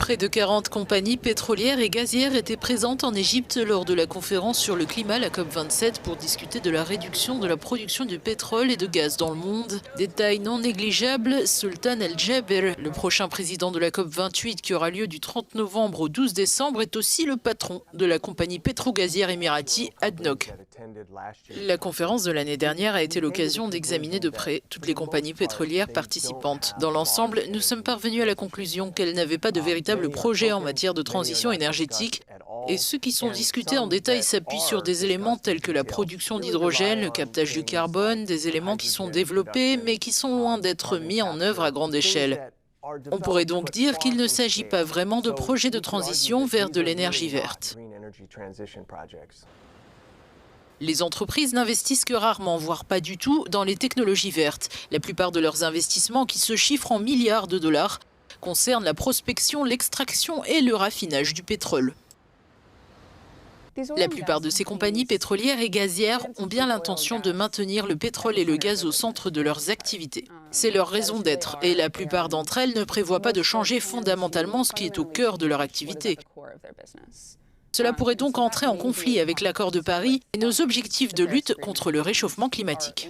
Près de 40 compagnies pétrolières et gazières étaient présentes en Égypte lors de la conférence sur le climat, la COP27, pour discuter de la réduction de la production de pétrole et de gaz dans le monde. Détail non négligeable, Sultan El Jaber, le prochain président de la COP28 qui aura lieu du 30 novembre au 12 décembre, est aussi le patron de la compagnie pétro-gazière émirati ADNOC. La conférence de l'année dernière a été l'occasion d'examiner de près toutes les compagnies pétrolières participantes. Dans l'ensemble, nous sommes parvenus à la conclusion qu'elles n'avaient pas de véritable projet en matière de transition énergétique et ceux qui sont discutés en détail s'appuient sur des éléments tels que la production d'hydrogène, le captage du carbone, des éléments qui sont développés mais qui sont loin d'être mis en œuvre à grande échelle. On pourrait donc dire qu'il ne s'agit pas vraiment de projets de transition vers de l'énergie verte. Les entreprises n'investissent que rarement, voire pas du tout, dans les technologies vertes. La plupart de leurs investissements, qui se chiffrent en milliards de dollars, concernent la prospection, l'extraction et le raffinage du pétrole. La plupart de ces compagnies pétrolières et gazières ont bien l'intention de maintenir le pétrole et le gaz au centre de leurs activités. C'est leur raison d'être et la plupart d'entre elles ne prévoient pas de changer fondamentalement ce qui est au cœur de leur activité. Cela pourrait donc entrer en conflit avec l'accord de Paris et nos objectifs de lutte contre le réchauffement climatique.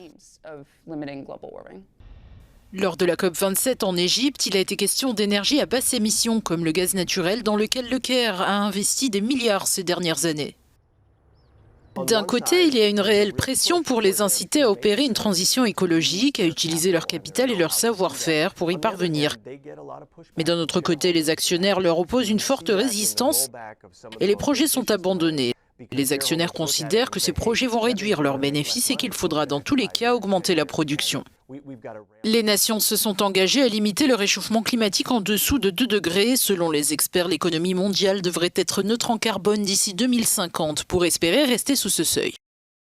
Lors de la COP27 en Égypte, il a été question d'énergie à basse émission, comme le gaz naturel, dans lequel le Caire a investi des milliards ces dernières années. D'un côté, il y a une réelle pression pour les inciter à opérer une transition écologique, à utiliser leur capital et leur savoir-faire pour y parvenir. Mais d'un autre côté, les actionnaires leur opposent une forte résistance et les projets sont abandonnés. Les actionnaires considèrent que ces projets vont réduire leurs bénéfices et qu'il faudra dans tous les cas augmenter la production. Les nations se sont engagées à limiter le réchauffement climatique en dessous de 2 degrés. Selon les experts, l'économie mondiale devrait être neutre en carbone d'ici 2050 pour espérer rester sous ce seuil.